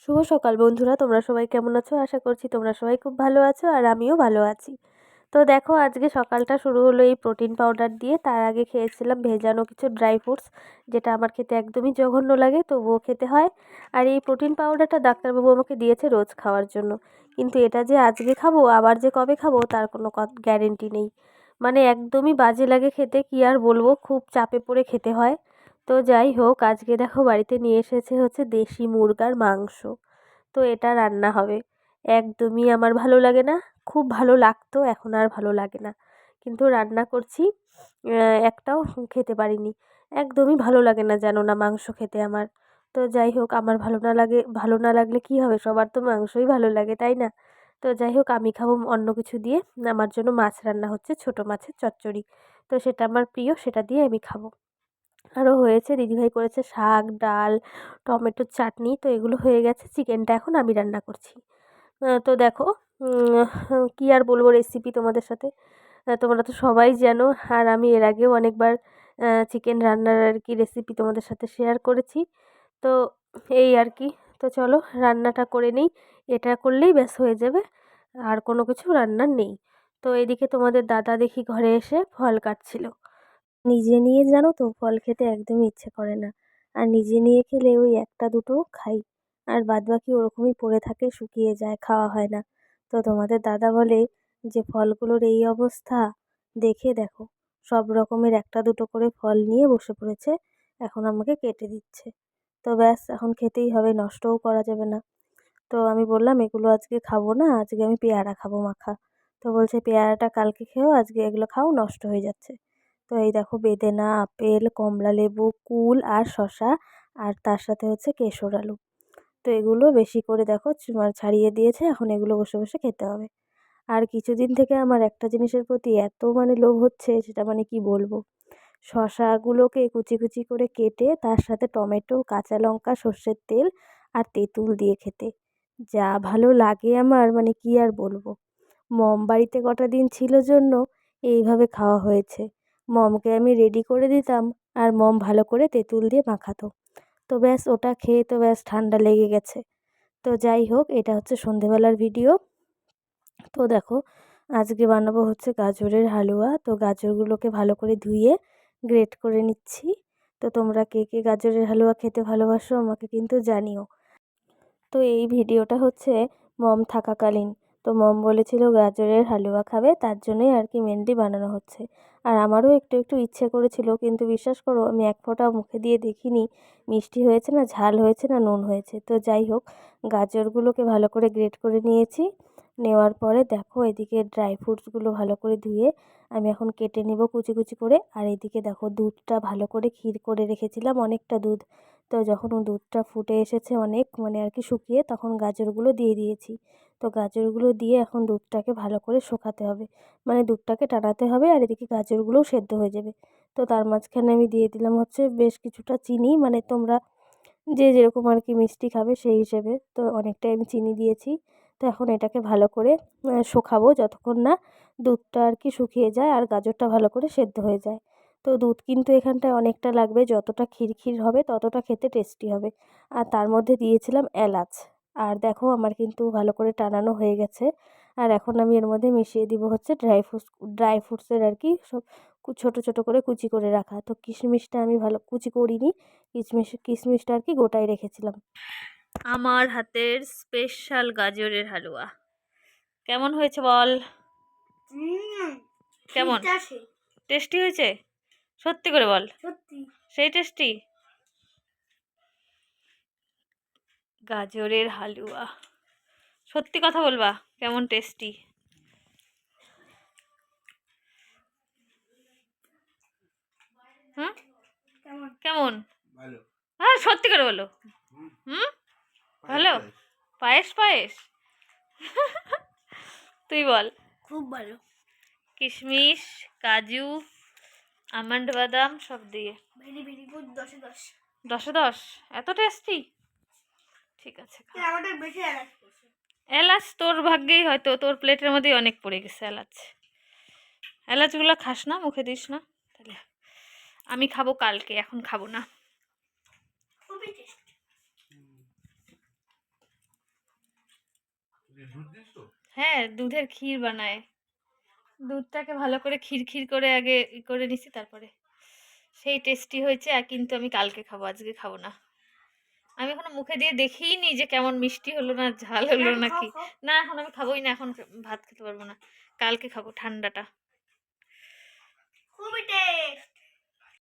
শুভ সকাল বন্ধুরা, তোমরা সবাই কেমন আছো? আশা করছি তোমরা সবাই খুব ভালো আছো আর আমিও ভালো আছি। তো দেখো, আজকে সকালটা শুরু হলো এই প্রোটিন পাউডার দিয়ে। তার আগে খেয়েছিলাম ভেজানো কিছু ড্রাই ফ্রুটস, যেটা আমার খেতে একদমই জঘন্য লাগে, তবুও খেতে হয়। আর এই প্রোটিন পাউডারটা ডাক্তারবাবু আমাকে দিয়েছে রোজ খাওয়ার জন্য, কিন্তু এটা যে আজকে খাবো আবার যে কবে খাবো তার কোনো গ্যারেন্টি নেই। মানে একদমই বাজে লাগে খেতে, কি আর বলবো, খুব চাপে পড়ে খেতে হয়। তো যাই হোক, আজকে দেখো বাড়িতে নিয়ে এসেছে হচ্ছে দেশি মুরগার মাংস। তো এটা রান্না হবে। একদমই আমার ভালো লাগে না। খুব ভালো লাগতো, এখন আর ভালো লাগে না। কিন্তু রান্না করছি। একটাও খেতে পারিনি। একদমই ভালো লাগে না জানো না মাংস খেতে আমার। তো যাই হোক, আমার ভালো না লাগলে কী হবে, সবার তো মাংসই ভালো লাগে, তাই না? তো যাই হোক, আমি খাবো অন্য কিছু দিয়ে। আমার জন্য মাছ রান্না হচ্ছে, ছোটো মাছের চচ্চড়ি। তো সেটা আমার প্রিয়, সেটা দিয়ে আমি খাবো। আরও হয়েছে, দিদিভাই করেছে শাক, ডাল, টমেটোর চাটনি। তো এগুলো হয়ে গেছে, চিকেনটা এখন আমি রান্না করছি। তো দেখো, কী আর বলবো রেসিপি তোমাদের সাথে। তোমরা তো সবাই জানো, আর আমি এর আগেও অনেকবার চিকেন রান্নার আর কি রেসিপি তোমাদের সাথে শেয়ার করেছি। তো এই আর কি। তো চলো রান্নাটা করে নিই। এটা করলেই ব্যাস হয়ে যাবে, আর কোনো কিছু রান্নার নেই। তো এদিকে তোমাদের দাদা দেখি ঘরে এসে ফল কাটছিল। নিজে নিয়ে জানো তো ফল খেতে একদমই ইচ্ছে করে না। আর নিজে নিয়ে খেলে ওই একটা দুটো খাই, আর বাদবাকি ওরকমই পড়ে থাকে, শুকিয়ে যায়, খাওয়া হয় না। তো তোমাদের দাদা বলে যে ফলগুলোর এই অবস্থা, দেখে দেখো, সব রকমের একটা দুটো করে ফল নিয়ে বসে পড়েছে, এখন আমাকে কেটে দিচ্ছে। তো ব্যাস, এখন খেতেই হবে, নষ্টও করা যাবে না। তো আমি বললাম এগুলো আজকে খাবো না, আজকে আমি পেয়ারা খাবো মাখা। তো বলছে পেয়ারাটা কালকে খেও, আজকে এগুলো খাও, নষ্ট হয়ে যাচ্ছে। তো এই দেখো, বেদেনা, আপেল, কমলা লেবু, কুল আর শসা, আর তার সাথে হচ্ছে কেশর আলু। তো এগুলো বেশি করে দেখো ছাড়িয়ে দিয়েছে, এখন এগুলো বসে বসে খেতে হবে। আর কিছুদিন থেকে আমার একটা জিনিসের প্রতি এত মানে লোভ হচ্ছে, সেটা মানে কি বলবো। শসাগুলোকে কুচি কুচি করে কেটে তার সাথে টমেটো, কাঁচা লঙ্কা, সর্ষের তেল আর তেঁতুল দিয়ে খেতে যা ভালো লাগে আমার, মানে কি আর বলবো। মম বাড়িতে কটা দিন ছিল জন্য এইভাবে খাওয়া হয়েছে। মমকে আমি রেডি করে দিতাম, আর মম ভালো করে তেঁতুল দিয়ে মাখাতো। তো ব্যাস ওটা খেয়ে তো ব্যাস ঠান্ডা লেগে গেছে। তো যাই হোক, এটা হচ্ছে সন্ধেবেলার ভিডিও। তো দেখো, আজকে বানাবো হচ্ছে গাজরের হালুয়া। তো গাজরগুলোকে ভালো করে ধুয়ে গ্রেট করে নিচ্ছি। তো তোমরা কে কে গাজরের হালুয়া খেতে ভালোবাসো আমাকে কিন্তু জানিও। তো এই ভিডিওটা হচ্ছে মম থাকাকালীন। তো মম বলেছিল গাজরের হালুয়া খাবে, তার জন্যই আর কি মেনলি বানানো হচ্ছে। আর আমারও একটু একটু ইচ্ছে করেছিল, কিন্তু বিশ্বাস করো আমি এক ফোঁটাও মুখে দিয়ে দেখিনি মিষ্টি হয়েছে না ঝাল হয়েছে না নুন হয়েছে। তো যাই হোক, গাজরগুলোকে ভালো করে গ্রেট করে নিয়েছি। নেওয়ার পরে দেখো, এদিকে ড্রাই ফ্রুটসগুলো ভালো করে ধুয়ে আমি এখন কেটে নেব কুচি কুচি করে। আর এদিকে দেখো, দুধটা ভালো করে ক্ষীর করে রেখেছিলাম, অনেকটা দুধ। তো যখন দুধটা ফুটে এসেছে অনেক, মানে আর কি শুকিয়ে, তখন গাজরগুলো দিয়ে দিয়েছি। তো গাজরগুলো দিয়ে এখন দুধটাকে ভালো করে শোকাতে হবে, মানে দুধটাকে টানাতে হবে, আর এদিকে গাজরগুলোও সেদ্ধ হয়ে যাবে। তো তার মাঝখানে আমি দিয়ে দিলাম হচ্ছে বেশ কিছুটা চিনি, মানে তোমরা যে যেরকম আর কি মিষ্টি খাবে সেই হিসেবে। তো অনেকটাই আমি চিনি দিয়েছি। তো এখন এটাকে ভালো করে শোকাবো, যতক্ষণ না দুধটা আর কি শুকিয়ে যায় আর গাজরটা ভালো করে সেদ্ধ হয়ে যায়। তো দুধ কিন্তু এখানটায় অনেকটা লাগবে, যতটা ক্ষীর হবে ততটা খেতে টেস্টি হবে। আর তার মধ্যে দিয়েছিলাম এলাচ। আর দেখো, আমার কিন্তু ভালো করে টানানো হয়ে গেছে। আর এখন আমি এর মধ্যে মিশিয়ে দিব হচ্ছে ড্রাই ফ্রুটসের আর কি সব ছোটো ছোটো করে কুচি করে রাখা। তো কিশমিশটা আমি ভালো কুচি করিনি, কিশমিশটা আর কি গোটাই রেখেছিলাম। আমার হাতের স্পেশাল গাজরের হালুয়া কেমন হয়েছে বল? কেমন টেস্টি হয়েছে? সত্যি করে বল, সত্যি সেই টেস্টি গাজরের হালুয়া? সত্যি কথা বলবা, কেমন টেস্টি? হুম, কেমন? হ্যাঁ সত্যি করে বলো। হুম, ভালো। পায়েস পায়েস তুই বল। খুব ভালো। কিশমিশ, কাজু, আমন্ড, বাদাম সব দিয়ে ভেরি ভেরি গুড, 10-এ 10। 10-এ 10? এত টেস্টি? ঠিক আছে, আমাদের বেশি এলাচ পড়ছে। এলাচ তোর ভাগ্যেই, হয়তো তোর প্লেটের মধ্যেই অনেক পড়ে গেছে এলাচ। এলাচগুলো খাস না, মুখে দিস না তাহলে। আমি খাবো কালকে, এখন খাবো না। খুবই টেস্টি। হ্যাঁ, দুধের ক্ষীর বানায়। দুধটাকে ভালো করে ক্ষীর করে আগে করে নিছি তারপরে। সেই টেস্টি হয়েছে কিন্তু আমি কালকে খাবো, আজকে খাবো না। আমি এখনো মুখে দিয়ে দেখিইনি যে কেমন মিষ্টি হলো না ঝাল হলো নাকি। না এখন আমি খাবোই না, এখন ভাত খেতে পারবো না। কালকে খাবো ঠান্ডাটা। খুবই টেস্ট।